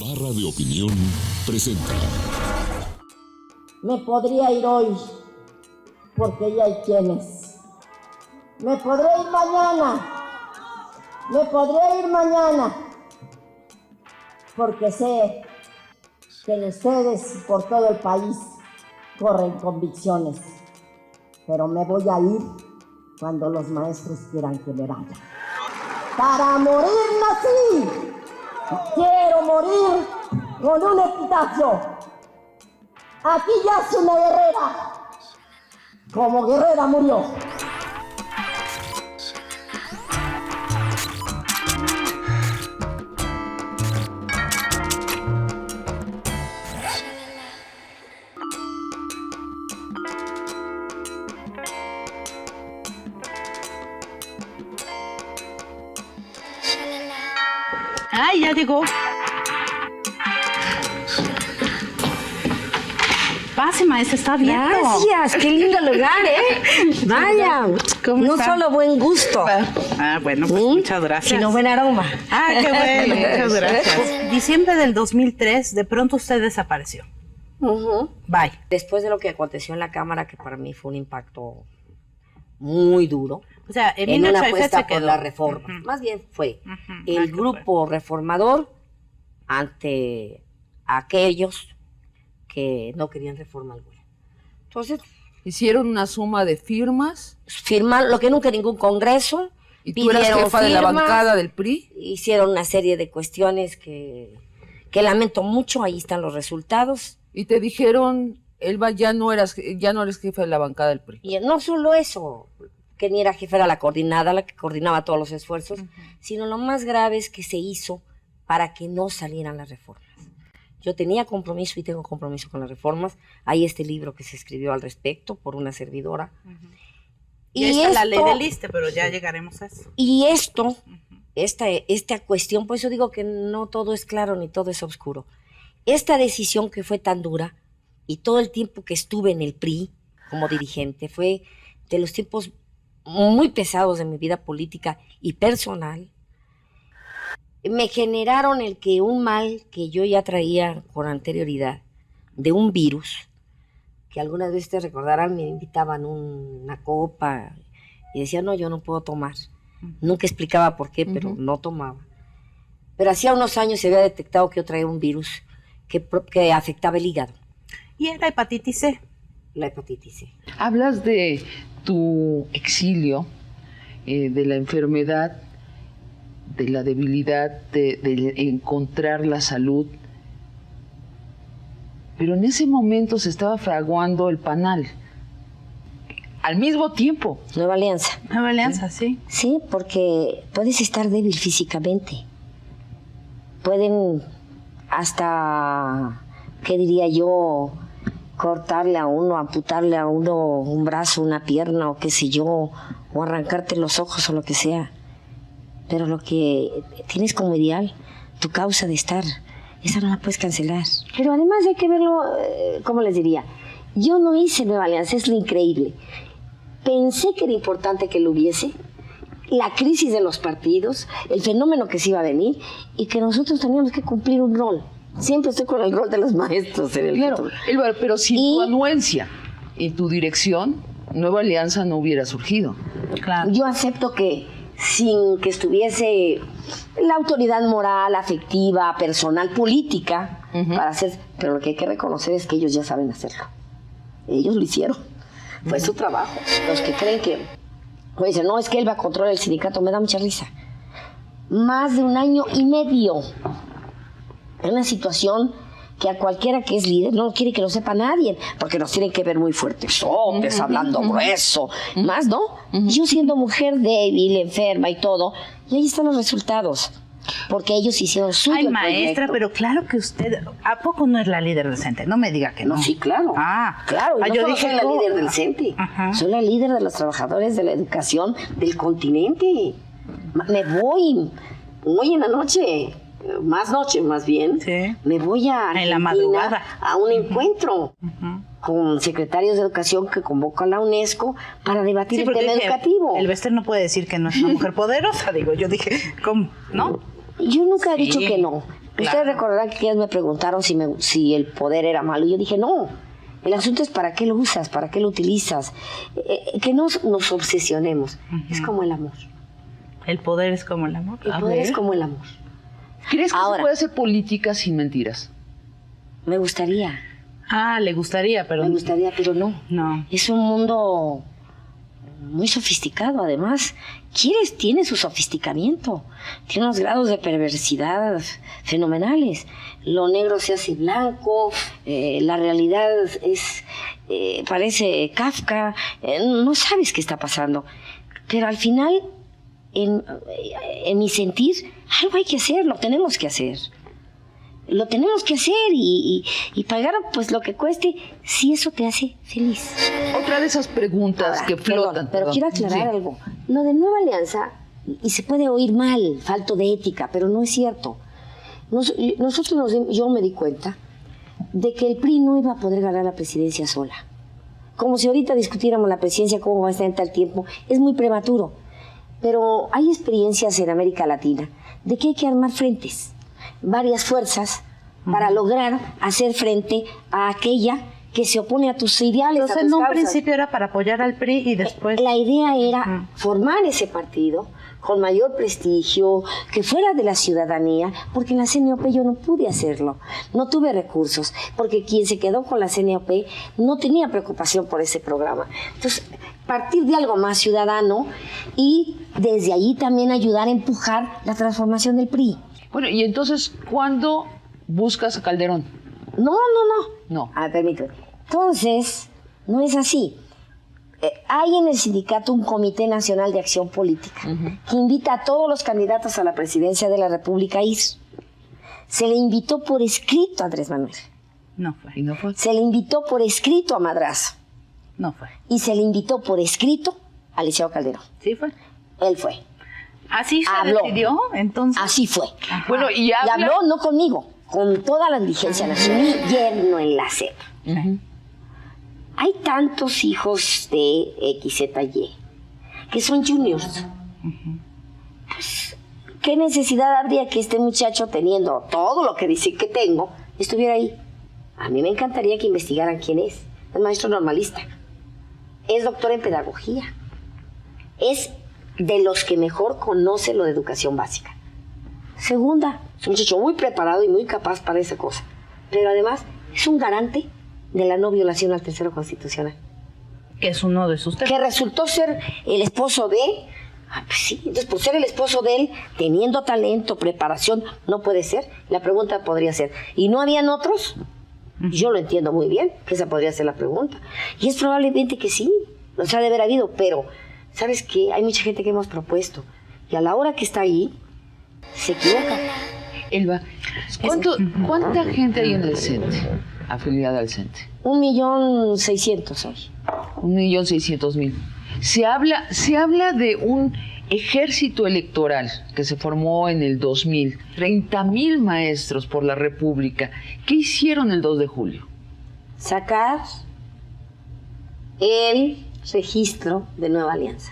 Barra de Opinión presenta. Me podría ir hoy, porque ya hay quienes. Me podré ir mañana, porque sé que en ustedes por todo el país corren convicciones. Pero me voy a ir cuando los maestros quieran que me vaya. ¡Para morir nací! ¡Quiero morir con un epitafio! Aquí yace una guerrera, como guerrera murió. ¡Ay, ya llegó! Pase, maestra, está abierto. Gracias, qué lindo lugar, ¿eh? Vaya, no está? solo buen gusto, Bueno, pues muchas gracias. sino buen aroma. Ah, qué bueno, muchas gracias. Diciembre del 2003, de pronto usted desapareció. Bye. Después de lo que aconteció en la Cámara, que para mí fue un impacto muy duro, O sea, en Emilio una Chávez apuesta se quedó. por la reforma. Más bien fue qué el grupo reformador ante aquellos que no querían reforma alguna. Entonces, hicieron una suma de firmas. firmaron lo que nunca ningún congreso. ¿Y tú eras jefa de la bancada del PRI? Hicieron una serie de cuestiones que lamento mucho. Ahí están los resultados. Y te dijeron, Elba, ya no eres jefa de la bancada del PRI. Y no solo eso, que ni era jefa, era la coordinada, la que coordinaba todos los esfuerzos, sino lo más grave es que se hizo para que no salieran las reformas. Yo tenía compromiso y tengo compromiso con las reformas. Hay este libro que se escribió al respecto por una servidora. Y esta es la ley del ISSSTE, pero ya llegaremos a eso. Y esto, esta cuestión, por eso digo que no todo es claro ni todo es oscuro. Esta decisión que fue tan dura y todo el tiempo que estuve en el PRI como dirigente fue de los tiempos muy pesados de mi vida política y personal. Me generaron el que un mal que yo ya traía con anterioridad, de un virus, que algunas veces te recordarán, me invitaban una copa y decía, no, yo no puedo tomar. Nunca explicaba por qué, pero no tomaba. Pero hacía unos años se había detectado que yo traía un virus que afectaba el hígado. Y era hepatitis C. La hepatitis C. Hablas de tu exilio, de la enfermedad, de la debilidad, de encontrar la salud. Pero en ese momento se estaba fraguando el PANAL. Al mismo tiempo. Nueva Alianza. Nueva Alianza, sí. Sí, porque puedes estar débil físicamente. Pueden hasta, ¿qué diría yo? Cortarle a uno, amputarle a uno un brazo, una pierna o qué sé yo, o arrancarte los ojos o lo que sea. Pero lo que tienes como ideal, tu causa de estar, esa no la puedes cancelar. Pero además hay que verlo, ¿cómo les diría? Yo no hice Nueva Alianza, es lo increíble. Pensé que era importante que lo hubiese, la crisis de los partidos, el fenómeno que se iba a venir y que nosotros teníamos que cumplir un rol. Siempre estoy con el rol de los maestros en el Claro, Elba, pero sin tu anuencia y tu dirección, Nueva Alianza no hubiera surgido. Claro. Yo acepto que sin que estuviese la autoridad moral, afectiva, personal, política, para hacer, pero lo que hay que reconocer es que ellos ya saben hacerlo. Ellos lo hicieron. Fue su trabajo. Los que creen que, o dicen, no, es que él va a controlar el sindicato, me da mucha risa. Más de 1 año y medio. En una situación que a cualquiera que es líder no quiere que lo sepa nadie, porque nos tienen que ver muy fuertes, hablando grueso, más, ¿no? Yo siendo mujer débil, enferma y todo, y ahí están los resultados, porque ellos hicieron suyo. Ay, el maestra, proyecto. pero claro que usted, ¿a poco no es la líder del CENTE? No me diga que no. No, sí, claro. Claro, y no yo solo dije soy la líder del CENTE, soy la líder de los trabajadores de la educación del continente. Me voy hoy en la noche, más bien, Sí. me voy a En la Argentina madrugada. a un encuentro con secretarios de educación que convoca la UNESCO para debatir el porque tema dije, educativo. El Bester no puede decir que no es una mujer poderosa, digo, yo dije, ¿cómo? ¿No? Yo nunca he Sí. dicho que no, Ustedes recordarán que ellas me preguntaron si el poder era malo. Y yo dije, no. El asunto es para qué lo usas, para qué lo utilizas. Que no nos obsesionemos. Es como el amor. El poder es como el amor. El poder es como el amor. ¿Crees que Ahora, se puede hacer política sin mentiras? Me gustaría. Le gustaría, pero... Me gustaría, pero no. No. Es un mundo muy sofisticado, además. Tiene su sofisticamiento. Tiene unos grados de perversidad fenomenales. Lo negro se hace blanco, la realidad parece Kafka. No sabes qué está pasando. Pero al final, en mi sentir, algo hay que hacer, lo tenemos que hacer. Lo tenemos que hacer y pagar pues lo que cueste si eso te hace feliz. Otra de esas preguntas que flotan. Pero quiero aclarar algo. Lo de Nueva Alianza, y se puede oír mal, falto de ética, pero no es cierto. Yo me di cuenta de que el PRI no iba a poder ganar la presidencia sola. Como si ahorita discutiéramos la presidencia, cómo va a estar en tal tiempo, es muy prematuro. Pero hay experiencias en América Latina de que hay que armar frentes, varias fuerzas, para lograr hacer frente a aquella que se opone a tus ideales. Entonces, a tus en un causas. principio era para apoyar al PRI y después... La idea era formar ese partido con mayor prestigio, que fuera de la ciudadanía, porque en la CNOP yo no pude hacerlo, no tuve recursos, porque quien se quedó con la CNOP no tenía preocupación por ese programa. Entonces, partir de algo más ciudadano y desde allí también ayudar a empujar la transformación del PRI. Bueno, y entonces, ¿cuándo buscas a Calderón? No. A ver, permíteme. Entonces, no es así. Hay en el sindicato un Comité Nacional de Acción Política que invita a todos los candidatos a la presidencia de la República a ir. Se le invitó por escrito a Andrés Manuel. No fue. ¿Y no fue? Se le invitó por escrito a Madrazo. No fue. Y se le invitó por escrito a Liceo Calderón. ¿Sí fue? Él fue. ¿Así se Habló. decidió, entonces? Así fue. Ajá. Bueno, y Y habla... habló no conmigo, con toda la dirigencia nacional. Mi yerno en la CEP. Hay tantos hijos de XZY que son juniors. Pues, ¿qué necesidad habría que este muchacho, teniendo todo lo que dice que tengo, estuviera ahí? A mí me encantaría que investigaran quién es. Es maestro normalista. Es doctor en pedagogía. Es de los que mejor conoce lo de educación básica. Segunda, es un muchacho muy preparado y muy capaz para esa cosa. Pero además es un garante de la no violación al tercero constitucional. Que es uno de sus temas. Que resultó ser el esposo de... pues sí, entonces por ser el esposo de él, teniendo talento, preparación, no puede ser. La pregunta podría ser, ¿y no habían otros? Yo lo entiendo muy bien, que esa podría ser la pregunta. Y es probablemente que sí, los ha de haber habido, pero ¿sabes qué? Hay mucha gente que hemos propuesto, y a la hora que está ahí, se equivoca. Elba, ¿cuánta gente hay en el CENTE, afiliada al CENTE? 1.600.000 hoy. 1.600.000. Se habla de un ejército electoral que se formó en el 2000, 30.000 maestros por la República. ¿Qué hicieron el 2 de julio? Sacar el registro de Nueva Alianza.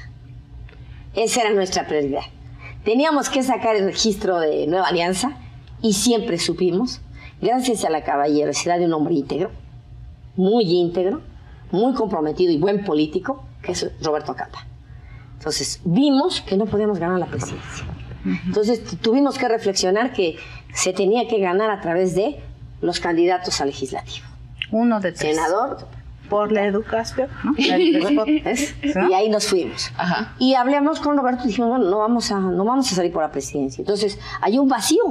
Esa era nuestra prioridad. Teníamos que sacar el registro de Nueva Alianza y siempre supimos, gracias a la caballerosidad de un hombre íntegro, muy comprometido y buen político, que es Roberto Capa. Entonces, vimos que no podíamos ganar la presidencia. Entonces, tuvimos que reflexionar que se tenía que ganar a través de los candidatos a legislativo. Uno de tres. Senador. Por la educación, ¿no? ¿Ves? Y ahí nos fuimos. Ajá. Y hablamos con Roberto y dijimos, bueno, no vamos a salir por la presidencia. Entonces, hay un vacío.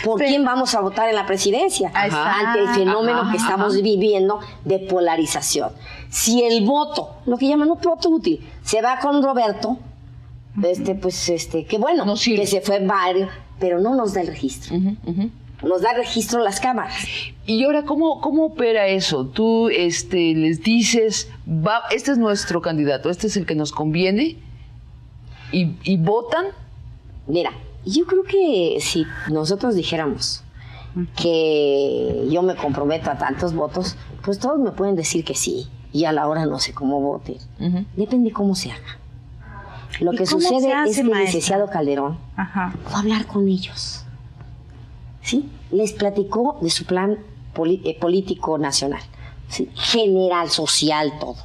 ¿Por quién vamos a votar en la presidencia? Ante el fenómeno que estamos viviendo de polarización. Si el voto, lo que llaman un voto útil, se va con Roberto, qué bueno, no sirve. que se fue varios, pero no nos da el registro. Nos da registro las cámaras. Y ahora, ¿cómo opera eso? Tú les dices, este es nuestro candidato, este es el que nos conviene, y votan. Mira, yo creo que si nosotros dijéramos que yo me comprometo a tantos votos, pues todos me pueden decir que sí, y a la hora no sé cómo voten. Depende cómo se haga. Lo que sucede es que el licenciado Calderón va a hablar con ellos. ¿Sí? les platicó de su plan político nacional, ¿sí? General, social, todo.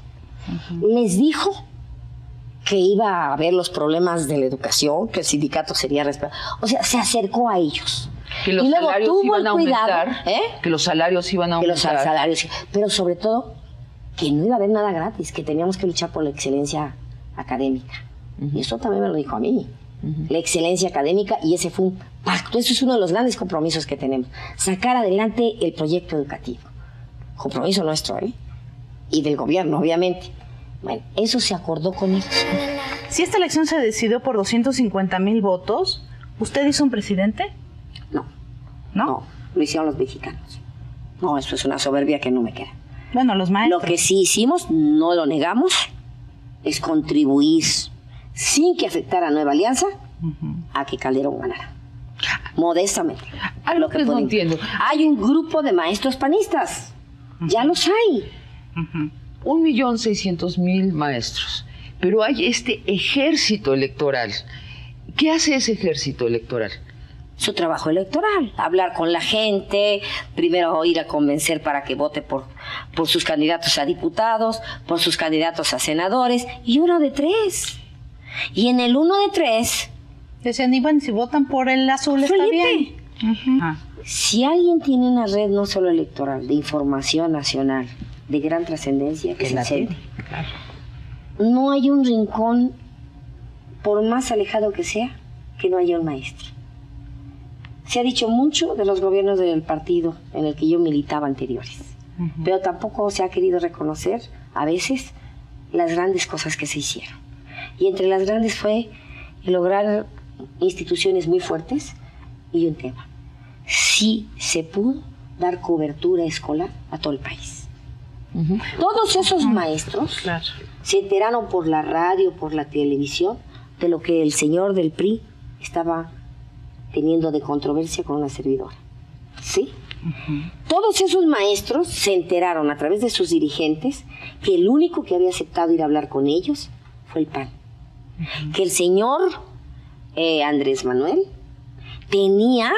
Les dijo que iba a ver los problemas de la educación, que el sindicato sería respetado. O sea, se acercó a ellos. Que los y luego salarios tuvo iban el a cuidado, aumentar. Que los salarios iban a que los aumentar. salarios, pero sobre todo que no iba a haber nada gratis, que teníamos que luchar por la excelencia académica. Y eso también me lo dijo a mí. La excelencia académica, y ese fue un pacto. Eso es uno de los grandes compromisos que tenemos. Sacar adelante el proyecto educativo. Compromiso nuestro, y del gobierno, obviamente. Bueno, eso se acordó con él. Si esta elección se decidió por 250,000 votos, ¿usted hizo un presidente? No. ¿No? No, lo hicieron los mexicanos. No, eso es una soberbia que no me queda. Bueno, los maestros. Lo que sí hicimos, no lo negamos, es contribuir, sin que afectara a Nueva Alianza, a que Calderón ganara. Modestamente. Algo que no podemos. entiendo. Hay un grupo de maestros panistas. Ya los hay. 1,600,000 maestros. Pero hay este ejército electoral. ¿Qué hace ese ejército electoral? Su trabajo electoral, hablar con la gente, primero ir a convencer para que vote por sus candidatos a diputados, por sus candidatos a senadores, y 1 de 3. Y en el 1 de 3... Decían, Iván, si votan por el azul está Felipe. bien. Si alguien tiene una red no solo electoral, de información nacional, de gran trascendencia, que es el CENTE. Claro. No hay un rincón, por más alejado que sea, que no haya un maestro. Se ha dicho mucho de los gobiernos del partido en el que yo militaba anteriores, pero tampoco se ha querido reconocer, a veces, las grandes cosas que se hicieron. Y entre las grandes fue lograr instituciones muy fuertes y un tema. Sí se pudo dar cobertura escolar a todo el país. Todos esos maestros se enteraron por la radio, por la televisión, de lo que el señor del PRI estaba teniendo de controversia con una servidora. ¿Sí? Todos esos maestros se enteraron a través de sus dirigentes que el único que había aceptado ir a hablar con ellos fue el PAN. Que el señor Andrés Manuel tenía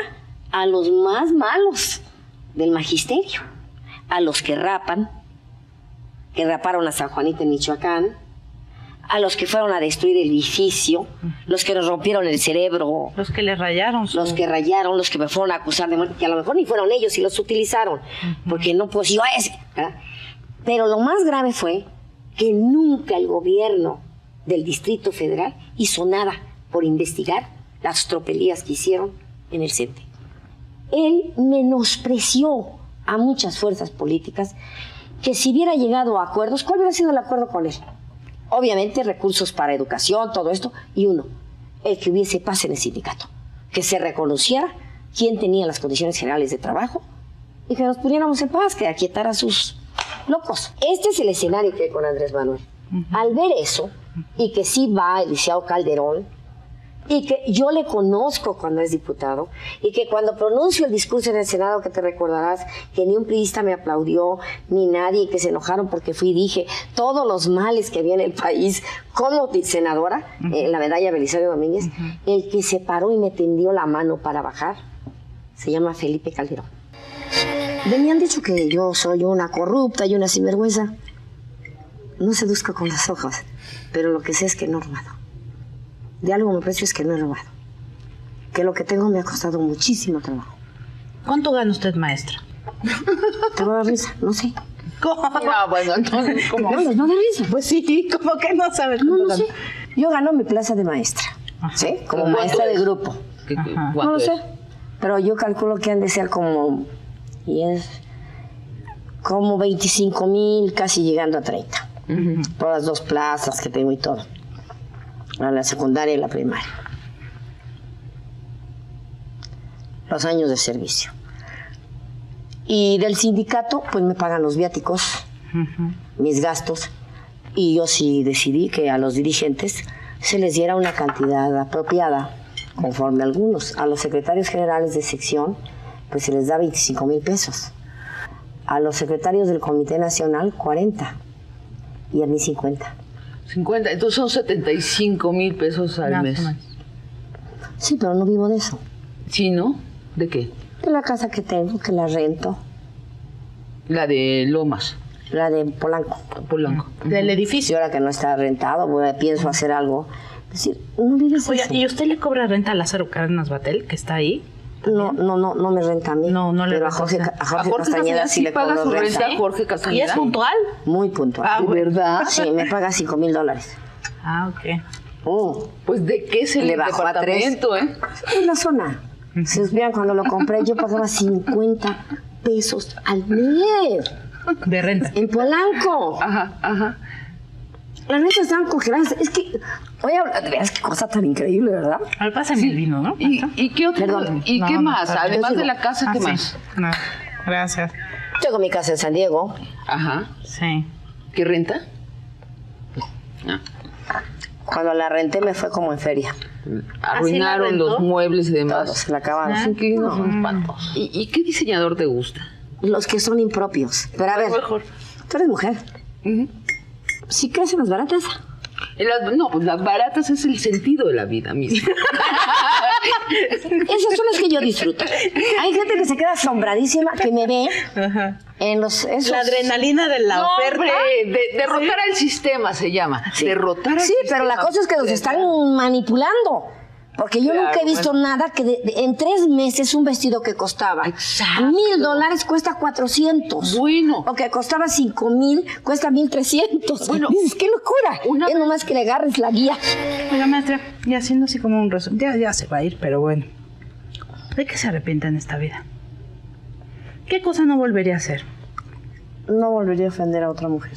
a los más malos del magisterio, a los que raparon a San Juanito en Michoacán, a los que fueron a destruir el edificio, los que nos rompieron el cerebro, Los que le rayaron. los que rayaron, los que me fueron a acusar de muerte, que a lo mejor ni fueron ellos y los utilizaron, porque no pues yo ese, ¿verdad? Pero lo más grave fue que nunca el gobierno del Distrito Federal hizo nada por investigar las tropelías que hicieron en el CENTE. Él menospreció a muchas fuerzas políticas que si hubiera llegado a acuerdos, ¿cuál hubiera sido el acuerdo con él? Obviamente recursos para educación, todo esto, y uno, el que hubiese paz en el sindicato, que se reconociera quién tenía las condiciones generales de trabajo y que nos pudiéramos en paz, que aquietara a sus locos. Este es el escenario que hay con Andrés Manuel. Al ver eso, y que sí va el licenciado Calderón, y que yo le conozco cuando es diputado, y que cuando pronuncio el discurso en el Senado, que te recordarás que ni un priista me aplaudió, ni nadie, y que se enojaron porque fui y dije todos los males que había en el país como senadora, la medalla Belisario Domínguez, el que se paró y me tendió la mano para bajar, se llama Felipe Calderón. De mí han dicho que yo soy una corrupta y una sinvergüenza. No seduzco con las hojas, pero lo que sé es que no he robado. De algo me precio es que no he robado. Que lo que tengo me ha costado muchísimo trabajo. ¿Cuánto gana usted, maestra? ¿Te va a dar risa? No sé. ¿Cómo? No, bueno, entonces, ¿cómo? No, les va a dar risa. Pues sí, como que no sabes No, cuánto no gana. sé. Yo gano mi plaza de maestra. ¿Sí? Como maestra de grupo. Ajá. No lo es? sé. Pero yo calculo que han de ser como 25,000, casi llegando a 30. Por las 2 plazas que tengo y todo. La secundaria y la primaria. Los años de servicio. Y del sindicato, pues me pagan los viáticos, mis gastos. Y yo sí decidí que a los dirigentes se les diera una cantidad apropiada, conforme a algunos. A los secretarios generales de sección, pues se les da 25,000 pesos. A los secretarios del Comité Nacional, 40. Y a mí 50. 50, entonces son 75,000 pesos al Más mes. o menos. Sí, pero no vivo de eso. ¿Sí, no? ¿De qué? Que la casa que tengo, que la rento. La de Lomas. La de Polanco. Polanco. Del Y edificio. ahora que no está rentado, pienso hacer algo. Es decir, no vives Oiga, eso. ¿y usted le cobra renta a Lázaro Cárdenas Batel, que está ahí? No me renta a mí. No le pero a renta, Jorge, o sea, a Jorge Castañeda sí le paga cobro su renta. renta. Jorge ¿Y Castañeda. es puntual? Muy puntual. Ah, ¿De bueno. verdad? Sí, me paga $5,000. Ah, ok. Pues ¿de qué es el Le bajó a 3. departamento, En la zona. Si supieran, cuando lo compré, yo pagaba 50 pesos al mes. De renta. En Polanco. Ajá. Las rentas estaban congeladas. Es que, oye, de veras qué cosa tan increíble, ¿verdad? A ver, pásame el vino, ¿no? ¿Y qué otro? Perdón. ¿Y qué más? está bien. Además de la casa, ¿qué sí. más? No, gracias. Tengo mi casa en San Diego. Ajá. Sí. ¿Qué renta? Cuando la renté me fue como en feria. Arruinaron rentó? los muebles y demás. Todos se la acabaron. Los inquilinos son espantosos. ¿Y qué diseñador te gusta? Los que son impropios. Pero a ver, Mejor. tú eres mujer. Ujú. ¿Sí crees en las baratas? No, pues las baratas es el sentido de la vida misma. Esas son las que yo disfruto. Hay gente que se queda asombradísima, que me ve en esos... La adrenalina de la No, oferta. hombre, derrotar al sistema se llama. Derrotar al Sí, sistema. pero la cosa es que los están manipulando. Porque yo Claro, nunca he visto nada que en 3 meses un vestido que costaba Exacto. $1,000 cuesta 400. Bueno. O que costaba 5,000 cuesta 1,300. Bueno, Dices, qué locura. una Es vez- nomás que le agarres la guía. Oiga, maestra, y haciendo así como un resumen, ya se va a ir, pero bueno. ¿De qué se arrepiente en esta vida? ¿Qué cosa no volvería a hacer? No volvería a ofender a otra mujer.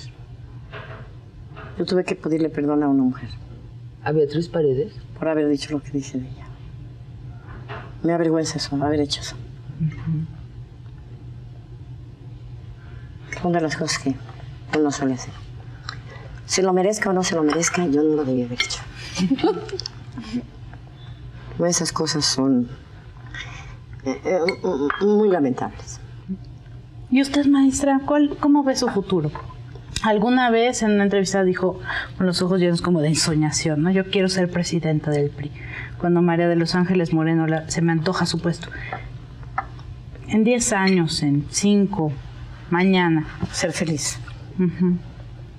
Yo tuve que pedirle perdón a una mujer ¿A Beatriz Paredes? por haber dicho lo que dice de ella. Me avergüenza eso, haber hecho eso. Son de las cosas que uno suele hacer. Se lo merezca o no se lo merezca, yo no lo debía haber hecho. Esas cosas son muy lamentables. ¿Y usted, maestra, cómo ve su futuro? Alguna vez en una entrevista dijo, con los ojos llenos como de ensoñación, ¿no? Yo quiero ser presidenta del PRI. Cuando María de los Ángeles Moreno se me antoja su puesto. En 10 años, en 5, mañana. Ser feliz. Ujú.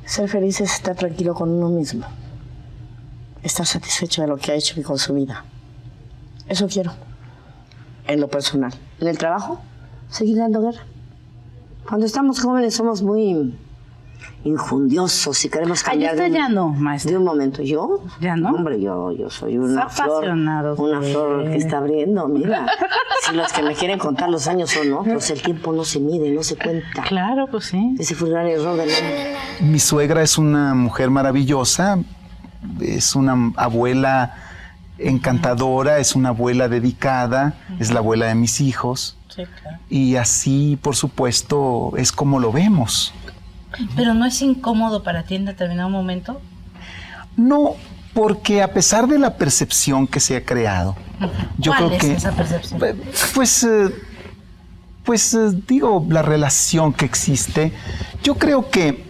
Ser feliz es estar tranquilo con uno mismo. Estar satisfecho de lo que ha hecho y con su vida. Eso quiero. En lo personal. En el trabajo, seguir dando guerra. Cuando estamos jóvenes somos muy injundiosos y queremos cambiar usted ya no, de maestra. un momento. ¿Yo? ¿Ya no? Hombre, yo soy una Está flor. apasionado Una usted. flor que está abriendo, mira. Si los que me quieren contar los años son otros, el tiempo no se mide, no se cuenta. Claro, pues sí. Ese fue el gran error del hombre. Mi suegra es una mujer maravillosa, es una abuela encantadora, es una abuela dedicada, es la abuela de mis hijos. Sí, claro. Y así, por supuesto, es como lo vemos. Pero ¿no es incómodo para ti en determinado momento? No, porque a pesar de la percepción que se ha creado, yo ¿Cuál creo es que esa percepción? Digo, la relación que existe, yo creo que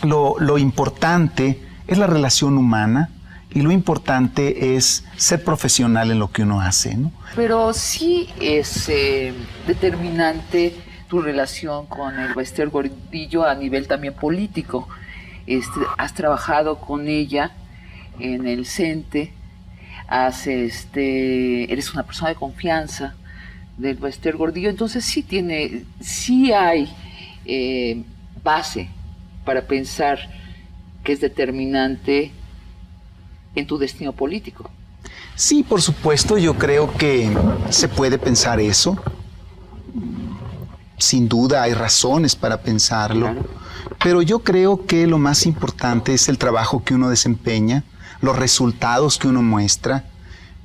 lo importante es la relación humana y lo importante es ser profesional en lo que uno hace, ¿no? Pero sí es determinante tu relación con el Ballester Gordillo a nivel también político. Has trabajado con ella en el CENTE, eres una persona de confianza del Ballester Gordillo, entonces sí hay base para pensar que es determinante en tu destino político. Sí, por supuesto, yo creo que se puede pensar eso. Sin duda hay razones para pensarlo, Claro. pero yo creo que lo más importante es el trabajo que uno desempeña, los resultados que uno muestra,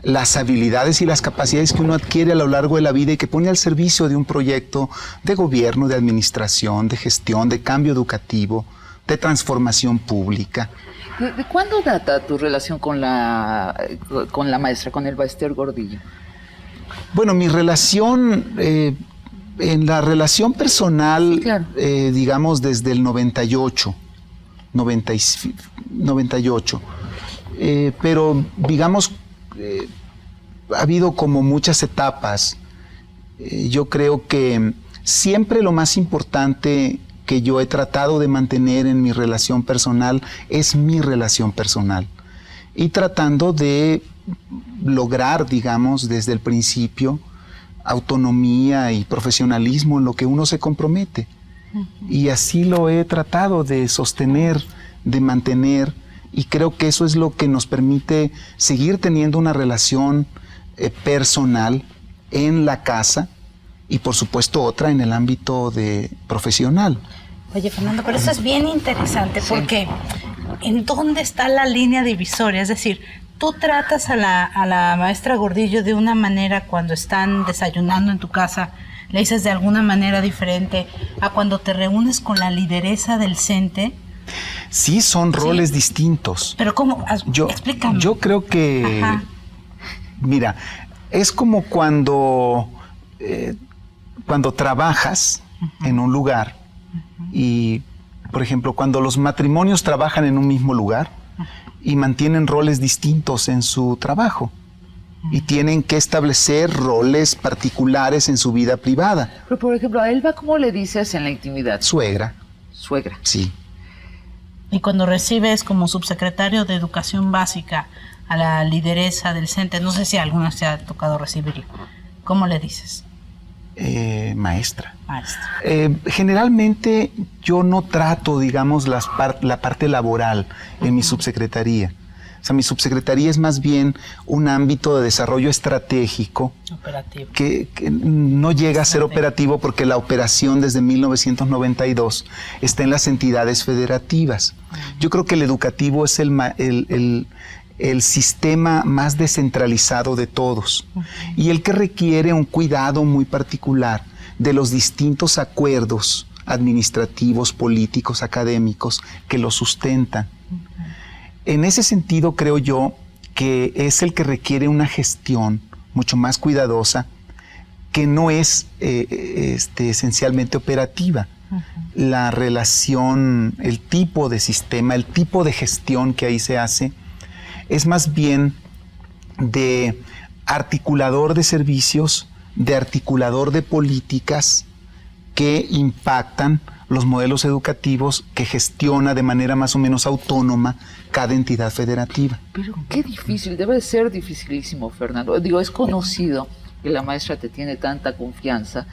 las habilidades y las capacidades que uno adquiere a lo largo de la vida y que pone al servicio de un proyecto de gobierno, de administración, de gestión, de cambio educativo, de transformación pública. ¿De cuándo data tu relación con la maestra, con el Ballester Gordillo? Bueno, mi relación, en la relación personal, Sí, claro. digamos desde el 98, pero digamos, ha habido como muchas etapas. Yo creo que siempre lo más importante que yo he tratado de mantener en mi relación personal es mi relación personal. Y tratando de lograr, digamos, desde el principio, autonomía y profesionalismo en lo que uno se compromete. Y así lo he tratado de sostener, de mantener, y creo que eso es lo que nos permite seguir teniendo una relación personal en la casa y por supuesto otra en el ámbito profesional. Oye, Fernando, pero eso es bien interesante porque ¿en dónde está la línea divisoria? Es decir, tú tratas a la maestra Gordillo de una manera cuando están desayunando en tu casa, le dices de alguna manera diferente a cuando te reúnes con la lideresa del CENTE. Sí, son roles distintos. Pero ¿cómo? Explícame. Yo creo que, mira, es como cuando trabajas en un lugar y, por ejemplo, cuando los matrimonios trabajan en un mismo lugar y mantienen roles distintos en su trabajo y tienen que establecer roles particulares en su vida privada. Pero, por ejemplo, a Elba, ¿cómo le dices en la intimidad? Suegra. Suegra. Sí. Y cuando recibes como subsecretario de Educación Básica a la lideresa del CENTE, no sé si alguna te ha tocado recibirlo, ¿cómo le dices? Maestra. Maestra. Generalmente yo no trato, digamos, la parte laboral en mi subsecretaría. O sea, mi subsecretaría es más bien un ámbito de desarrollo estratégico. Operativo. Que no llega a ser operativo porque la operación desde 1992 está en las entidades federativas. Yo creo que el educativo es el sistema más descentralizado de todos y el que requiere un cuidado muy particular de los distintos acuerdos administrativos, políticos, académicos que lo sustentan. En ese sentido, creo yo que es el que requiere una gestión mucho más cuidadosa, que no es esencialmente operativa. La relación, el tipo de sistema, el tipo de gestión que ahí se hace, es más bien de articulador de servicios, de articulador de políticas que impactan los modelos educativos que gestiona de manera más o menos autónoma cada entidad federativa. Pero qué difícil, debe ser dificilísimo, Fernando. Digo, es conocido que la maestra te tiene tanta confianza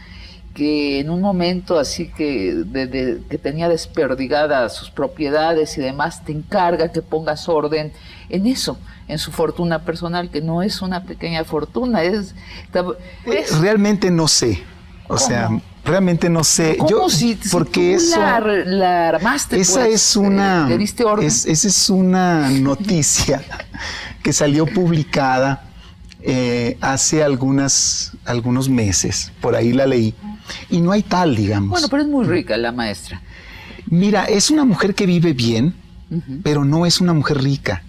que en un momento así que tenía desperdigadas sus propiedades y demás, te encarga que pongas orden en eso, en su fortuna personal, que no es una pequeña fortuna, es realmente no sé, o sea, realmente no sé. ¿Cómo porque si tú la armaste? Esa pues, es una, ¿le diste orden? Esa es una noticia que salió publicada hace algunos meses, por ahí la leí, y no hay tal, digamos. Bueno, pero es muy rica la maestra. Mira, es una mujer que vive bien, pero no es una mujer rica.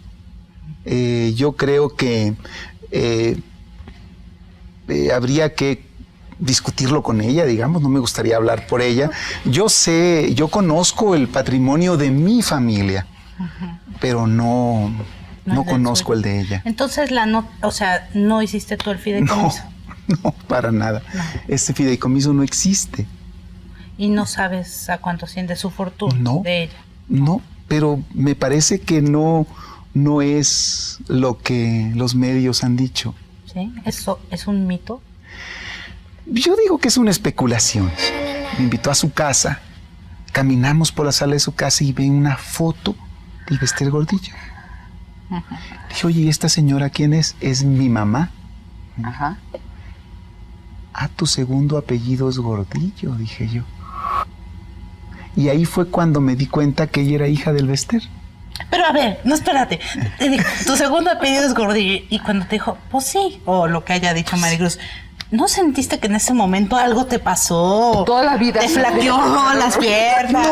Yo creo que habría que discutirlo con ella, digamos, no me gustaría hablar por ella. Yo conozco el patrimonio de mi familia, pero no conozco el de ella. Entonces, no hiciste tú el fideicomiso. No, para nada. No. Este fideicomiso no existe. ¿Y no sabes a cuánto asciende su fortuna de ella? No, pero me parece que no es lo que los medios han dicho. ¿Sí? ¿Eso es un mito? Yo digo que es una especulación. Me invitó a su casa, caminamos por la sala de su casa y ve una foto del Bester Gordillo. Dije, oye, ¿y esta señora quién es? Es mi mamá. Ajá. Ah, tu segundo apellido es Gordillo, dije yo. Y ahí fue cuando me di cuenta que ella era hija del Bester. Pero a ver, no, espérate. Te dijo, tu segundo apellido es Gordillo. Y cuando te dijo, pues sí, o lo que haya dicho Maricruz, ¿no sentiste que en ese momento algo te pasó? Toda la vida. ¿Te flaqueó las piernas?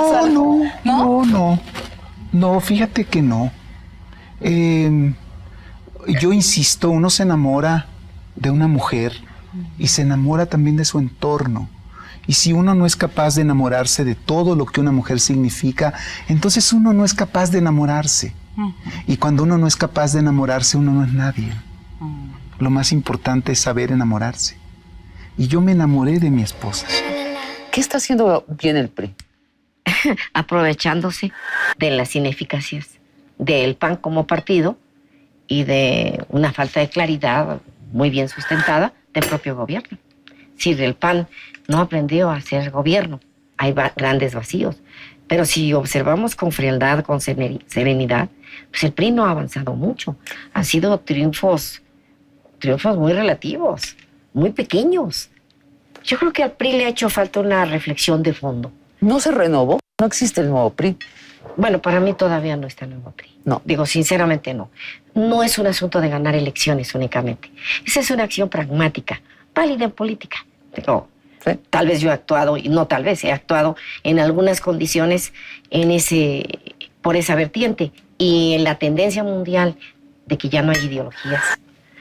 No, fíjate que no. Yo insisto, uno se enamora de una mujer y se enamora también de su entorno. Y si uno no es capaz de enamorarse de todo lo que una mujer significa, entonces uno no es capaz de enamorarse. Y cuando uno no es capaz de enamorarse, uno no es nadie. Lo más importante es saber enamorarse. y yo me enamoré de mi esposa. ¿Qué está haciendo bien el PRI? Aprovechándose de las ineficacias del PAN como partido y de una falta de claridad muy bien sustentada del propio gobierno. Si el PAN no aprendió a hacer gobierno, hay grandes vacíos. Pero si observamos con frialdad, con serenidad, pues el PRI no ha avanzado mucho. Han sido triunfos muy relativos, muy pequeños. Yo creo que al PRI le ha hecho falta una reflexión de fondo. ¿No se renovó? ¿No existe el nuevo PRI? Bueno, para mí todavía no está el nuevo PRI. No. Digo, sinceramente no. No es un asunto de ganar elecciones únicamente. Esa es una acción pragmática, válida en política. Digo, sí. Tal vez yo he actuado, y no tal vez, he actuado en algunas condiciones por esa vertiente. Y en la tendencia mundial de que ya no hay ideologías,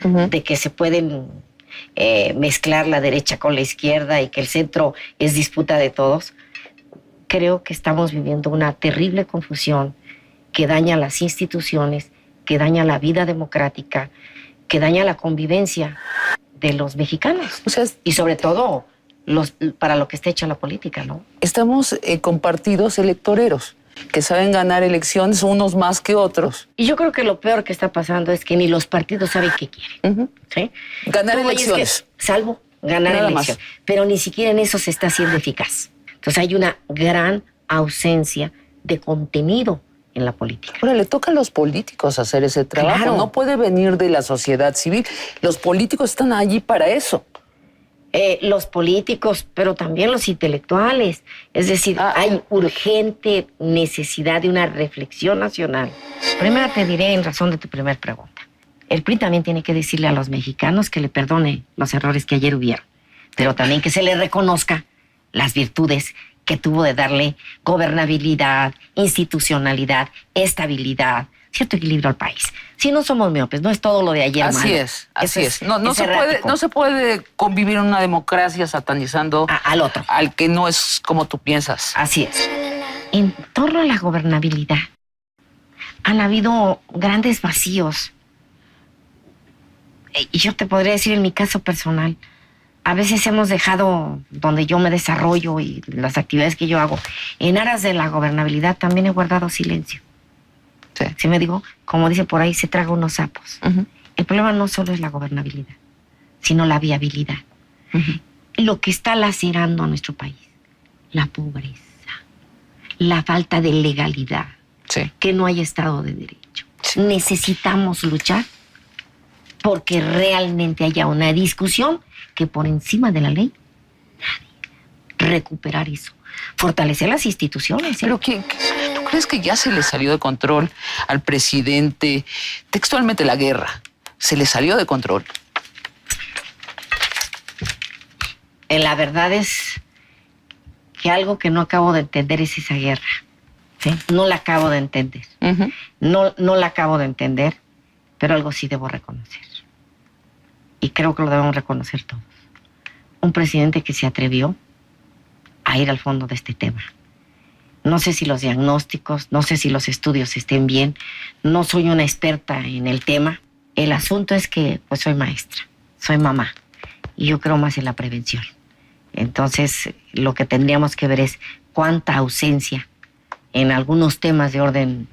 de que se pueden mezclar la derecha con la izquierda y que el centro es disputa de todos, creo que estamos viviendo una terrible confusión que daña las instituciones, que daña la vida democrática, que daña la convivencia de los mexicanos. O sea, y sobre todo para lo que está hecha la política, ¿no? Estamos con partidos electoreros que saben ganar elecciones, unos más que otros. Y yo creo que lo peor que está pasando es que ni los partidos saben qué quieren. ¿Sí? Ganar Tú oyes elecciones. Salvo ganar Nada elecciones. más. Pero ni siquiera en eso se está haciendo eficaz. Entonces hay una gran ausencia de contenido en la política. Ahora le toca a los políticos hacer ese trabajo. Claro. No puede venir de la sociedad civil. Los políticos están allí para eso. Los políticos, pero también los intelectuales. Es decir, hay urgente necesidad de una reflexión nacional. Primero te diré en razón de tu primera pregunta. El PRI también tiene que decirle a los mexicanos que le perdone los errores que ayer hubieron, pero también que se le reconozca las virtudes que tuvo de darle gobernabilidad, institucionalidad, estabilidad, cierto equilibrio al país. Si no somos miopes, no es todo lo de ayer. Así es, así es. No se puede convivir en una democracia satanizando al otro, al que no es como tú piensas. Así es. En torno a la gobernabilidad, han habido grandes vacíos. Y yo te podría decir en mi caso personal, a veces hemos dejado donde yo me desarrollo y las actividades que yo hago, en aras de la gobernabilidad también he guardado silencio. Sí. ¿Sí me digo? Como dice por ahí, se traga unos sapos. El problema no solo es la gobernabilidad, sino la viabilidad. Lo que está lacerando a nuestro país, la pobreza, la falta de legalidad, que no hay Estado de Derecho. Necesitamos luchar porque realmente haya una discusión que por encima de la ley, recuperar eso. Fortalecer las instituciones. Pero ¿tú crees que ya se le salió de control al presidente? Textualmente la guerra. ¿Se le salió de control? La verdad es que algo que no acabo de entender es esa guerra. ¿Sí? No la acabo de entender. No la acabo de entender, pero algo sí debo reconocer. Y creo que lo debemos reconocer todos. Un presidente que se atrevió a ir al fondo de este tema. No sé si los diagnósticos, no sé si los estudios estén bien, no soy una experta en el tema. El asunto es que pues soy maestra, soy mamá y yo creo más en la prevención. Entonces lo que tendríamos que ver es cuánta ausencia en algunos temas de orden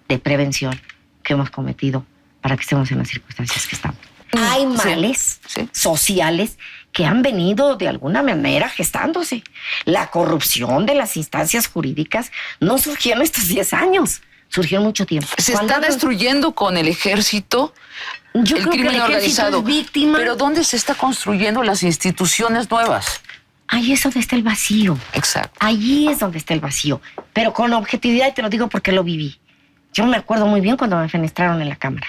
de prevención que hemos cometido para que estemos en las circunstancias que estamos. Hay males sociales que han venido de alguna manera gestándose. La corrupción de las instancias jurídicas no surgió en estos 10 años, surgió en mucho tiempo. Se está destruyendo con el ejército, yo el creo crimen que el ejército organizado. es víctima. Pero ¿dónde se está construyendo las instituciones nuevas? Ahí es donde está el vacío. Exacto. Allí es donde está el vacío. Pero con objetividad, y te lo digo porque lo viví. Yo me acuerdo muy bien cuando me fenestraron en la cámara.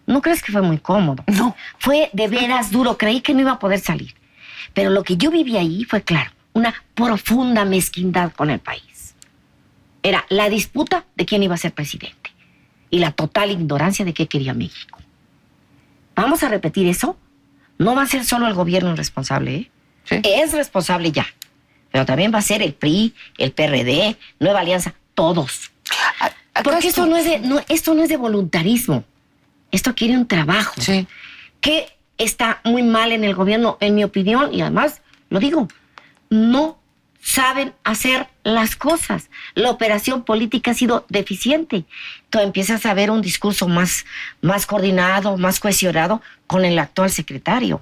¿No crees que fue muy cómodo? No. Fue de veras duro. Creí que no iba a poder salir. Pero lo que yo viví ahí fue, claro, una profunda mezquindad con el país. Era la disputa de quién iba a ser presidente y la total ignorancia de qué quería México. ¿Vamos a repetir eso? No va a ser solo el gobierno el responsable, ¿eh? Sí. Es responsable ya. Pero también va a ser el PRI, el PRD, Nueva Alianza, todos. Porque esto no es de voluntarismo. Esto quiere un trabajo. Sí. Que está muy mal en el gobierno, en mi opinión, y además, lo digo, no saben hacer las cosas. La operación política ha sido deficiente. Tú empiezas a ver un discurso más coordinado, más cohesionado con el actual secretario.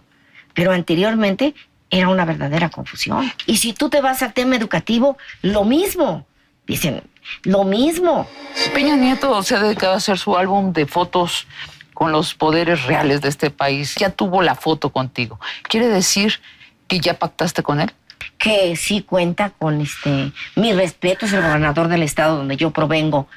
Pero anteriormente era una verdadera confusión. Y si tú te vas al tema educativo, lo mismo. Dicen, lo mismo. Peña Nieto se ha dedicado a hacer su álbum de fotos con los poderes reales de este país. Ya tuvo la foto contigo. ¿Quiere decir que ya pactaste con él? Que sí cuenta con mi respeto, es el gobernador del estado donde yo provengo,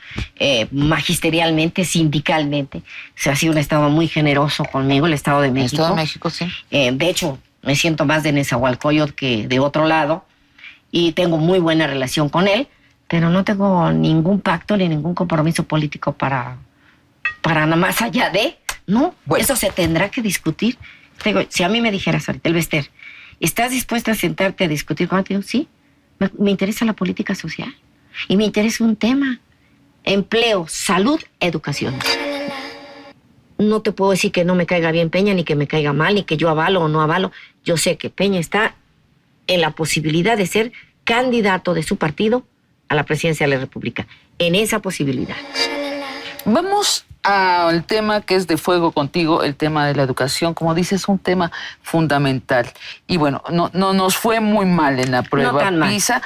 magisterialmente, sindicalmente. O sea, ha sido un estado muy generoso conmigo, el Estado de México. El Estado de México, sí. De hecho, me siento más de Nezahualcóyotl que de otro lado y tengo muy buena relación con él, pero no tengo ningún pacto ni ningún compromiso político para nada más allá de, ¿no? Bueno. Eso se tendrá que discutir. Digo, si a mí me dijeras ahorita, Elbester, ¿estás dispuesta a sentarte a discutir contigo? Sí, me interesa la política social y me interesa un tema: empleo, salud, educación. No te puedo decir que no me caiga bien Peña, ni que me caiga mal, ni que yo avalo o no avalo. Yo sé que Peña está en la posibilidad de ser candidato de su partido a la presidencia de la República, en esa posibilidad. Vamos al tema que es de fuego contigo, el tema de la educación. Como dices, es un tema fundamental. Y bueno, no nos fue muy mal en la prueba No tan mal. PISA.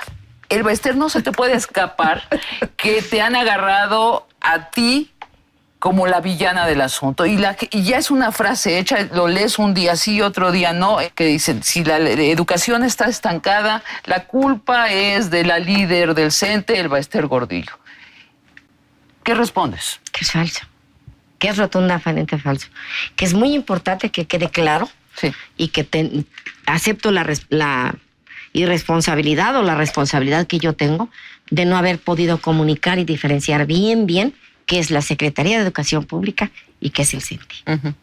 Elbester, no se te puede escapar que te han agarrado a ti como la villana del asunto. Y ya es una frase hecha, lo lees un día sí, otro día no, que dicen, si la educación está estancada, la culpa es de la líder del CENTE, Elbester Gordillo. ¿Qué respondes? Que es falso, que es rotundamente falso, que es muy importante que quede claro, Sí. y que acepto la irresponsabilidad o la responsabilidad que yo tengo de no haber podido comunicar y diferenciar bien qué es la Secretaría de Educación Pública y qué es el CENTE. Uh-huh.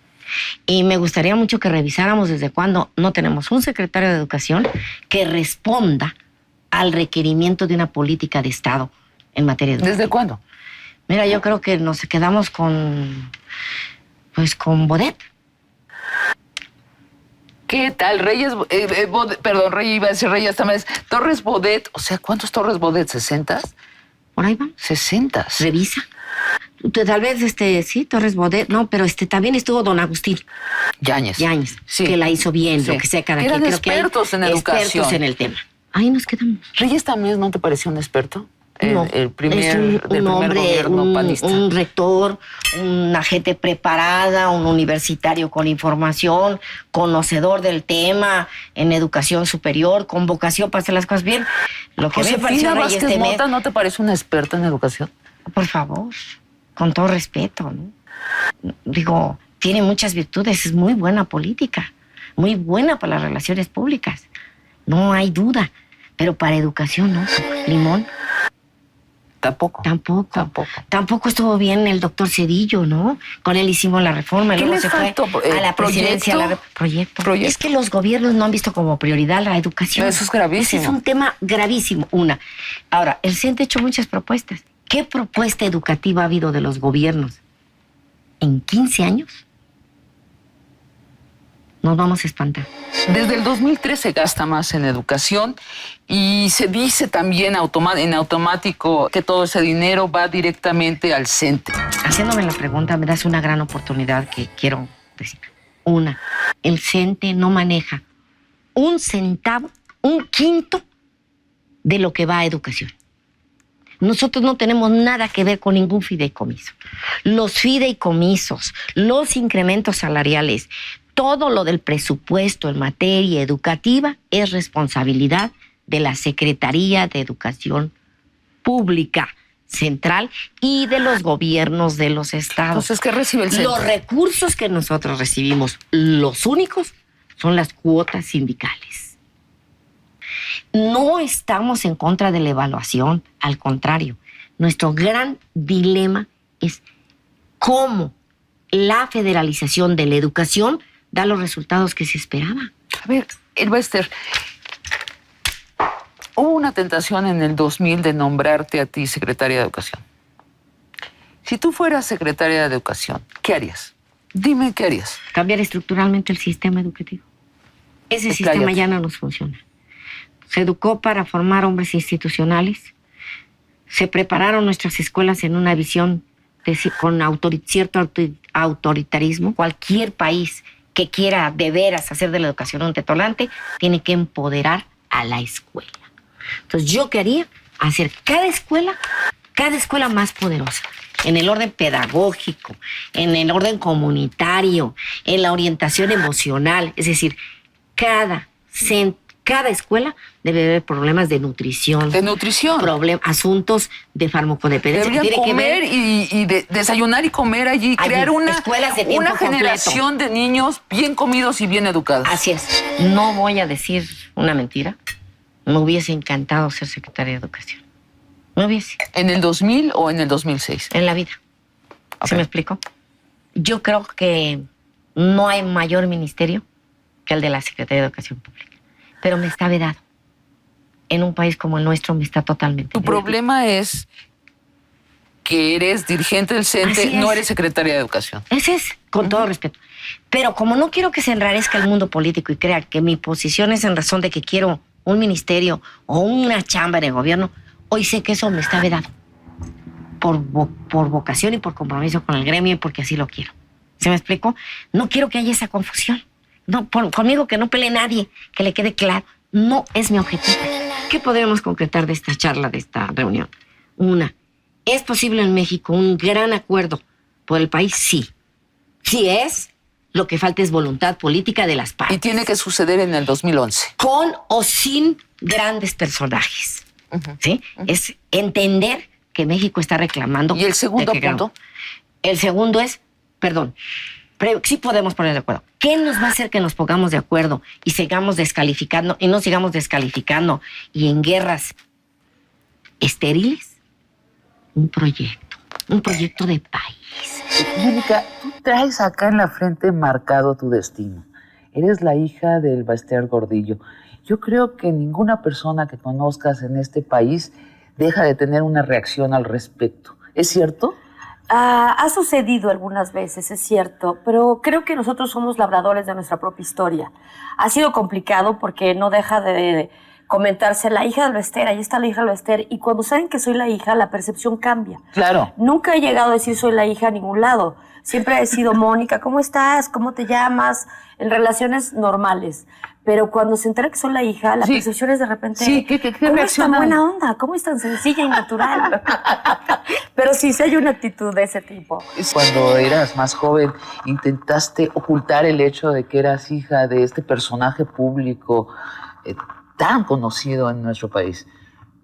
Y me gustaría mucho que revisáramos desde cuándo no tenemos un secretario de Educación que responda al requerimiento de una política de Estado en materia educativa. ¿Desde cuándo? Mira, yo creo que nos quedamos con Bodet. ¿Qué tal? Reyes, Reyes, iba a decir Reyes también. Torres Bodet, o sea, ¿cuántos Torres Bodet? ¿60? Por ahí van. 60. Revisa. Tal vez, sí, Torres Bodet, no, pero también estuvo don Agustín Yáñez. sí, que la hizo bien, Sí. lo que sea cada Eran quien. Creo que hay expertos en educación. expertos en el tema. Ahí nos quedamos. ¿Reyes también no te pareció un experto? No, El primer, es del primer hombre, gobierno panista. un rector, una gente preparada, un universitario con información, conocedor del tema en educación superior, con vocación para hacer las cosas bien. Lo que me pareció Josefina Reyes Vázquez Mota, ¿no te parece una experta en educación? por favor, con todo respeto, ¿no? Digo, tiene muchas virtudes, es muy buena política, muy buena para las relaciones públicas, no hay duda, pero para educación no, limón. Tampoco. Tampoco estuvo bien el doctor Cedillo, ¿no? Con él hicimos la reforma, ¿Qué luego le se fue faltó? a la presidencia. ¿Proyecto? Es que los gobiernos no han visto como prioridad la educación. Eso es gravísimo. Ese es un tema gravísimo, Ahora, el CENTE ha hecho muchas propuestas. ¿Qué propuesta educativa ha habido de los gobiernos en 15 años? Nos vamos a espantar. Desde el 2003 se gasta más en educación y se dice también en automático que todo ese dinero va directamente al CENTE. Haciéndome la pregunta, me das una gran oportunidad que quiero decir. El CENTE no maneja un centavo, un quinto de lo que va a educación. Nosotros no tenemos nada que ver con ningún fideicomiso. Los fideicomisos, los incrementos salariales, todo lo del presupuesto en materia educativa es responsabilidad de la Secretaría de Educación Pública Central y de los gobiernos de los estados. Entonces, ¿qué recibe el CENTE? Los recursos que nosotros recibimos, los únicos, son las cuotas sindicales. No estamos en contra de la evaluación, al contrario. Nuestro gran dilema es cómo la federalización de la educación da los resultados que se esperaba. A ver, Elbester, hubo una tentación en el 2000 de nombrarte a ti secretaria de Educación. Si tú fueras secretaria de Educación, ¿qué harías? Dime, ¿qué harías? Cambiar estructuralmente el sistema educativo. Ese sistema ya no nos funciona. Se educó para formar hombres institucionales. Se prepararon nuestras escuelas en una visión con cierto autoritarismo. Cualquier país que quiera de veras hacer de la educación un tetolante tiene que empoderar a la escuela. Entonces, ¿yo qué haría? Hacer cada escuela más poderosa. En el orden pedagógico, en el orden comunitario, en la orientación emocional. Es decir, cada escuela debe haber problemas de nutrición. ¿De nutrición? Asuntos de farmacodependencia. Deberían comer y desayunar y comer allí. Crear una generación de niños bien comidos y bien educados. Así es. No voy a decir una mentira. Me hubiese encantado ser secretaria de Educación. Me hubiese. ¿En el 2000 o en el 2006? En la vida. Okay. ¿Se me explicó? Yo creo que no hay mayor ministerio que el de la Secretaría de Educación Pública. Pero me está vedado. En un país como el nuestro me está totalmente vedado. Tu problema es que eres dirigente del CENTE, no eres secretaria de Educación. Ese es, con todo respeto. Pero como no quiero que se enrarezca el mundo político y crea que mi posición es en razón de que quiero un ministerio o una chamba en el gobierno, hoy sé que eso me está vedado. Por vocación y por compromiso con el gremio y porque así lo quiero. ¿Se me explicó? No quiero que haya esa confusión. No, conmigo que no pelee nadie, que le quede claro. No es mi objetivo. ¿Qué podríamos concretar de esta charla, de esta reunión? Una, ¿es posible en México un gran acuerdo por el país? Sí. Sí es. Lo que falta es voluntad política de las partes. Y tiene que suceder en el 2011. Con o sin grandes personajes. ¿Sí? Es entender que México está reclamando. ¿Y el segundo punto? El segundo es, sí podemos poner de acuerdo. ¿Qué nos va a hacer que nos pongamos de acuerdo y sigamos descalificando y no sigamos descalificando y en guerras estériles? Un proyecto de país. Mónica, tú traes acá en la frente marcado tu destino. Eres la hija del Baester Gordillo. Yo creo que ninguna persona que conozcas en este país deja de tener una reacción al respecto. ¿Es cierto? Ha sucedido algunas veces, es cierto, pero creo que nosotros somos labradores de nuestra propia historia. Ha sido complicado porque no deja de comentarse la hija del Baester, ahí está la hija del Baester, y cuando saben que soy la hija, la percepción cambia. Claro. Nunca he llegado a decir soy la hija a ningún lado. Siempre he sido Mónica, ¿cómo estás? ¿Cómo te llamas? En relaciones normales. Pero cuando se entera que soy la hija, la percepción es de repente... Sí, ¿qué ¿cómo es tan buena onda? ¿Cómo es tan sencilla y natural? Pero sí hay una actitud de ese tipo. Cuando eras más joven, ¿intentaste ocultar el hecho de que eras hija de este personaje público tan conocido en nuestro país?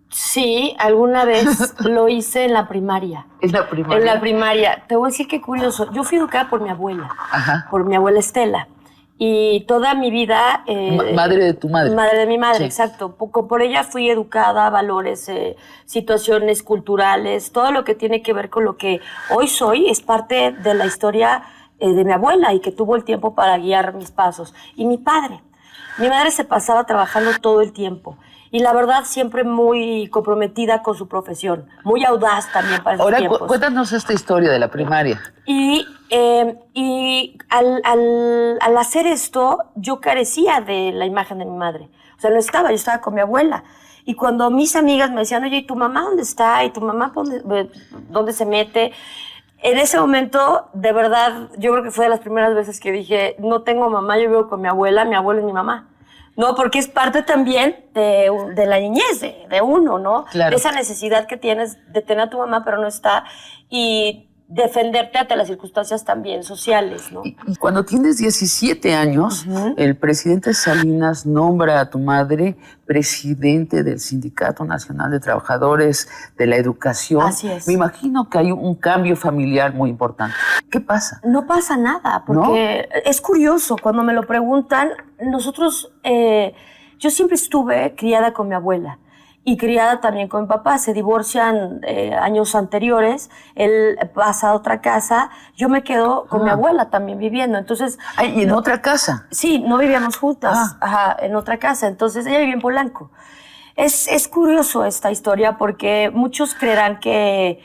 Sí, alguna vez lo hice en la primaria. ¿En la primaria? En la primaria. Te voy a decir qué curioso. Yo fui educada por mi abuela. Ajá. Por mi abuela Estela. Y toda mi vida... madre de tu madre. Madre de mi madre, sí. Exacto. Por ella fui educada, valores, situaciones culturales, todo lo que tiene que ver con lo que hoy soy es parte de la historia de mi abuela y que tuvo el tiempo para guiar mis pasos. Y mi padre. Mi madre se pasaba trabajando todo el tiempo. Y la verdad, siempre muy comprometida con su profesión. Muy audaz también para esos tiempos. Ahora, cuéntanos esta historia de la primaria. Y al hacer esto, yo carecía de la imagen de mi madre. O sea, no estaba, yo estaba con mi abuela. Y cuando mis amigas me decían, oye, ¿y tu mamá dónde está? ¿Y tu mamá dónde se mete? En ese momento, de verdad, yo creo que fue de las primeras veces que dije, no tengo mamá, yo vivo con mi abuela es mi mamá. No, porque es parte también de la niñez de uno, ¿no? Claro. De esa necesidad que tienes de tener a tu mamá, pero no está, y defenderte ante las circunstancias también sociales, ¿no? Y cuando tienes 17 años, el presidente Salinas nombra a tu madre presidente del Sindicato Nacional de Trabajadores de la Educación. Así es. Me imagino que hay un cambio familiar muy importante. ¿Qué pasa? No pasa nada, porque es curioso, cuando me lo preguntan, nosotros, yo siempre estuve criada con mi abuela. Y criada también con mi papá, se divorcian años anteriores, él pasa a otra casa, yo me quedo con mi abuela también viviendo, entonces... ¿Y en otra casa? Sí, no vivíamos juntas, en otra casa, entonces ella vivía en Polanco. Es curioso esta historia porque muchos creerán que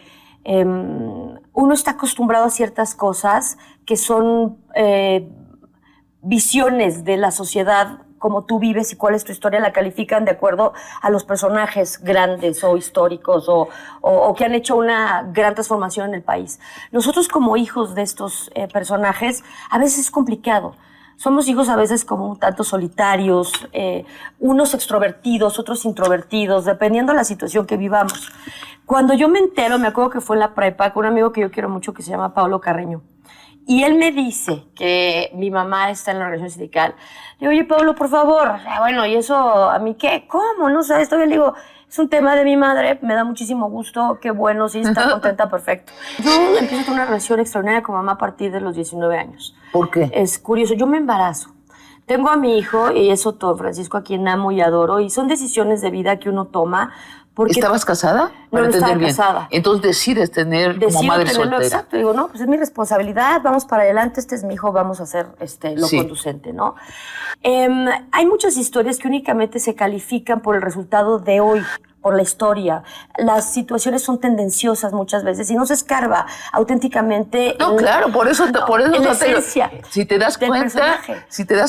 uno está acostumbrado a ciertas cosas que son visiones de la sociedad, como tú vives y cuál es tu historia, la califican de acuerdo a los personajes grandes o históricos o que han hecho una gran transformación en el país. Nosotros como hijos de estos personajes, a veces es complicado. Somos hijos a veces como un tanto solitarios, unos extrovertidos, otros introvertidos, dependiendo de la situación que vivamos. Cuando yo me entero, me acuerdo que fue en la prepa, con un amigo que yo quiero mucho que se llama Pablo Carreño. Y él me dice que mi mamá está en la organización sindical. Le digo, oye, Pablo, por favor. Bueno, ¿y eso a mí qué? ¿Cómo? No sabes. Todavía le digo, es un tema de mi madre, me da muchísimo gusto, qué bueno, sí, está contenta, perfecto. Yo empiezo a tener una relación extraordinaria con mamá a partir de los 19 años. ¿Por qué? Es curioso, yo me embarazo. Tengo a mi hijo, y es Otto Francisco, a quien amo y adoro, y son decisiones de vida que uno toma. Porque ¿Estabas casada? No, no estaba casada. Entonces decides tener como madre soltera. Exacto. Digo, no, pues es mi responsabilidad, vamos para adelante, este es mi hijo, vamos a hacer lo conducente, ¿no? Hay muchas historias que únicamente se califican por el resultado de hoy, por la historia. Las situaciones son tendenciosas muchas veces y no se escarba auténticamente. No, claro, por eso en la esencia si te das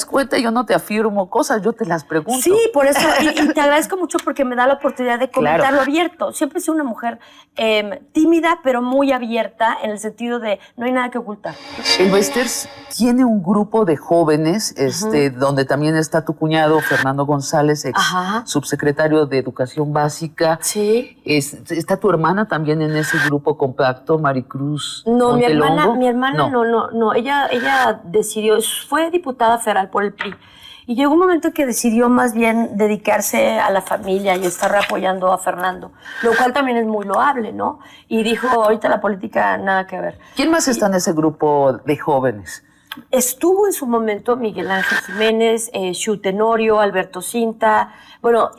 cuenta, yo no te afirmo cosas, yo te las pregunto. Sí, por eso, y te agradezco mucho porque me da la oportunidad de comentarlo abierto. Siempre he sido una mujer tímida, pero muy abierta, en el sentido de no hay nada que ocultar. El Bester tiene un grupo de jóvenes, donde también está tu cuñado, Fernando González, ex subsecretario de Educación Básica. Sí. ¿Está tu hermana también en ese grupo compacto, Maricruz? No, Montelongo? mi hermana no. Ella decidió, fue diputada federal por el PRI. Y llegó un momento en que decidió más bien dedicarse a la familia y estar apoyando a Fernando, lo cual también es muy loable, ¿no? Y dijo, ahorita la política nada que ver. ¿Quién más está en ese grupo de jóvenes? Estuvo en su momento Miguel Ángel Jiménez, Xu Tenorio, Alberto Cinta, Roberto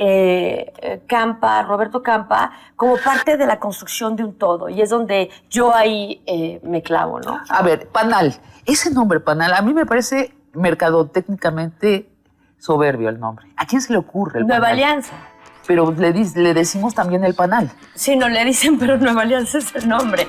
Campa, como parte de la construcción de un todo. Y es donde yo ahí me clavo, ¿no? A ver, Panal. Ese nombre, Panal, a mí me parece mercadotécnicamente soberbio el nombre. ¿A quién se le ocurre el Nueva Panal? Alianza. Pero le decimos también el Panal. Sí, no le dicen, pero Nueva Alianza es el nombre.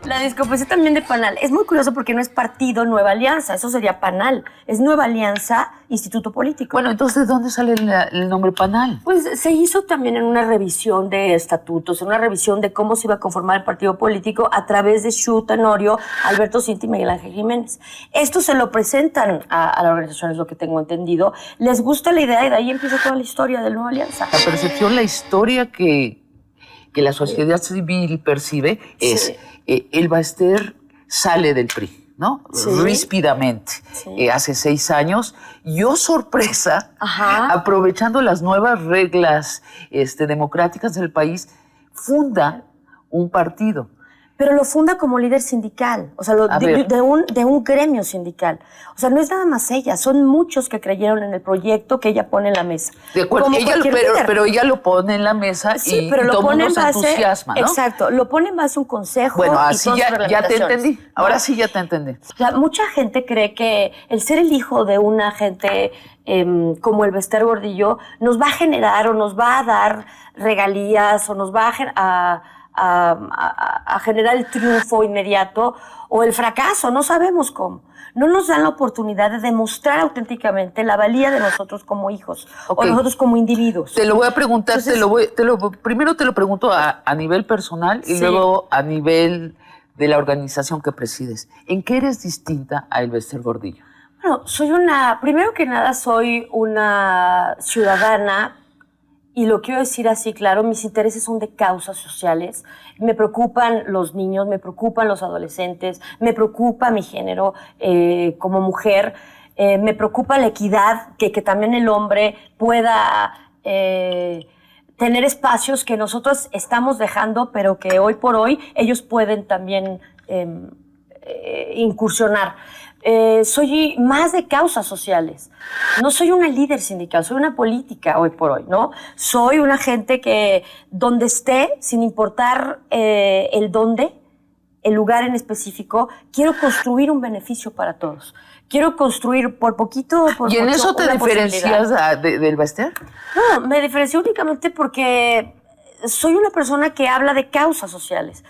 La discapacidad también de Panal. Es muy curioso porque no es partido Nueva Alianza, eso sería Panal. Es Nueva Alianza Instituto Político. Bueno, entonces, ¿de dónde sale el nombre Panal? Pues se hizo también en una revisión de estatutos, en una revisión de cómo se iba a conformar el partido político a través de Xu Tenorio, Alberto Cinta y Miguel Ángel Jiménez. Esto se lo presentan a la organización, es lo que tengo entendido. Les gusta la idea y de ahí empieza toda la historia de Nueva Alianza. La percepción, la historia que la sociedad civil percibe es el Bester sale del PRI, ¿no? Sí. Ríspidamente. Sí. Hace 6 años. Yo, sorpresa, aprovechando las nuevas reglas democráticas del país, funda un partido. Pero lo funda como líder sindical, o sea, de un gremio sindical. O sea, no es nada más ella, son muchos que creyeron en el proyecto que ella pone en la mesa. De acuerdo, pero ella lo pone en la mesa y lo todo el pone mundo se entusiasma, ¿no? Exacto, lo pone en base a un consejo. Bueno, y así todas sus ya te entendí. reglamentaciones. Ahora sí ya te entendí. O sea, mucha gente cree que el ser el hijo de una gente como el Bester Gordillo nos va a generar o nos va a dar regalías o nos va a generar el triunfo inmediato o el fracaso, no sabemos cómo. No nos dan la oportunidad de demostrar auténticamente la valía de nosotros como hijos o nosotros como individuos. Te lo voy a preguntar, primero te lo pregunto a nivel personal y luego a nivel de la organización que presides. ¿En qué eres distinta a el Bester Gordillo? Bueno, primero que nada soy una ciudadana. Y lo quiero decir así, claro, mis intereses son de causas sociales. Me preocupan los niños, me preocupan los adolescentes, me preocupa mi género como mujer, me preocupa la equidad, que también el hombre pueda tener espacios que nosotros estamos dejando, pero que hoy por hoy ellos pueden también incursionar. Soy más de causas sociales. No soy una líder sindical, soy una política hoy por hoy, ¿no? Soy una gente que donde esté, sin importar el dónde, el lugar en específico, quiero construir un beneficio para todos. Quiero construir por poquito o por mucho. ¿Y en eso te diferencias del Bester? No, me diferencio únicamente porque soy una persona que habla de causas sociales.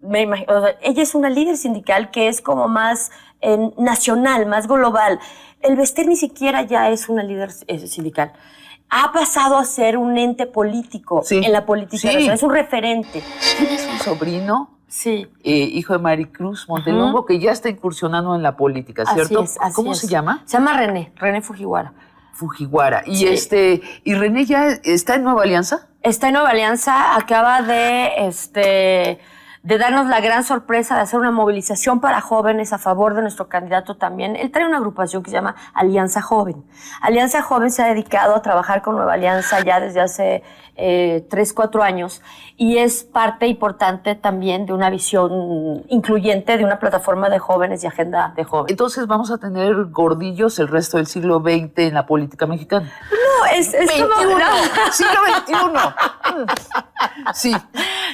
me imagino, o sea, ella es una líder sindical que es como más nacional, más global. El Bester ni siquiera ya es una líder sindical. Ha pasado a ser un ente político en la política nacional. Es un referente. Tienes un sobrino, Sí. hijo de Maricruz Montelongo, que ya está incursionando en la política, ¿cierto? Así ¿Cómo es. se llama? Se llama René Fujiwara. Fujiwara. Y Sí. ¿y René ya está en Nueva Alianza? Está en Nueva Alianza, acaba de darnos la gran sorpresa de hacer una movilización para jóvenes a favor de nuestro candidato también. Él trae una agrupación que se llama Alianza Joven. Alianza Joven se ha dedicado a trabajar con Nueva Alianza ya desde hace 3, 4 años y es parte importante también de una visión incluyente de una plataforma de jóvenes y agenda de jóvenes. Entonces vamos a tener gordillos el resto del siglo XX en la política mexicana. No, es como... No. Siglo XXI. Sí.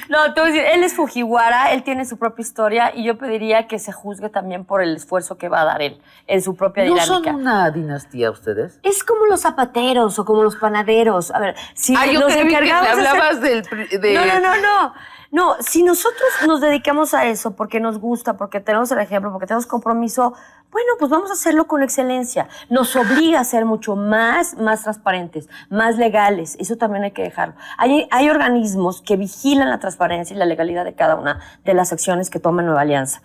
No, te voy a decir, él es Fujiwara, él tiene su propia historia y yo pediría que se juzgue también por el esfuerzo que va a dar él en su propia ¿No dinámica. son una dinastía ustedes? Es como los zapateros o como los panaderos. A ver, si Yo nos creí que me encargamos de hablabas No, si nosotros nos dedicamos a eso porque nos gusta, porque tenemos el ejemplo, porque tenemos compromiso, bueno, pues vamos a hacerlo con excelencia. Nos obliga a ser mucho más transparentes, más legales. Eso también hay que dejarlo. Hay organismos que vigilan la transparencia y la legalidad de cada una de las acciones que toma Nueva Alianza.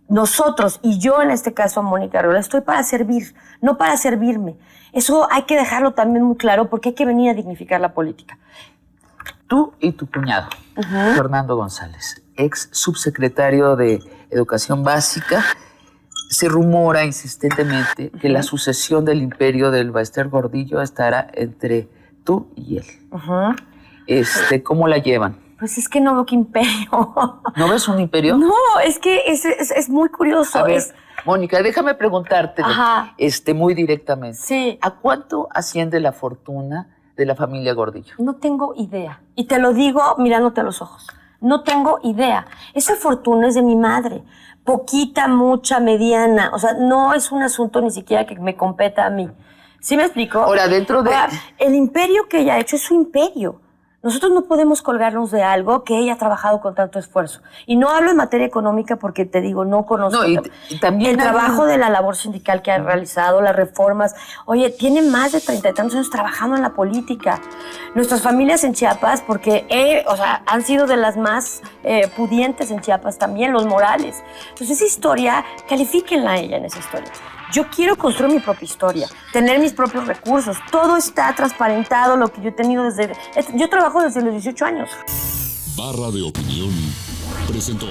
Nosotros, y yo en este caso, Mónica Arriola, estoy para servir, no para servirme. Eso hay que dejarlo también muy claro porque hay que venir a dignificar la política. Tú y tu cuñado, Fernando González, ex subsecretario de Educación Básica, se rumora insistentemente que la sucesión del imperio del Bester Gordillo estará entre tú y él. ¿Cómo la llevan? Pues es que no veo qué imperio. ¿No ves un imperio? No, es que es muy curioso. A ver, Mónica, déjame preguntarte muy directamente. Sí. ¿A cuánto asciende la fortuna de la familia Gordillo? No tengo idea. Y te lo digo mirándote a los ojos. No tengo idea. Esa fortuna es de mi madre. Poquita, mucha, mediana. O sea, no es un asunto ni siquiera que me competa a mí. ¿Sí me explico? Ahora, el imperio que ella ha hecho es su imperio. Nosotros no podemos colgarnos de algo que ella ha trabajado con tanto esfuerzo. Y no hablo en materia económica porque te digo, no conozco y también el trabajo de la labor sindical que ha realizado, las reformas. Oye, tiene más de 30 y tantos años trabajando en la política. Nuestras familias en Chiapas, porque han sido de las más pudientes en Chiapas también, los Morales. Entonces esa historia, califíquenla a ella en esa historia. Yo quiero construir mi propia historia, tener mis propios recursos. Todo está transparentado, lo que yo he tenido Yo trabajo desde los 18 años. Barra de Opinión presentó.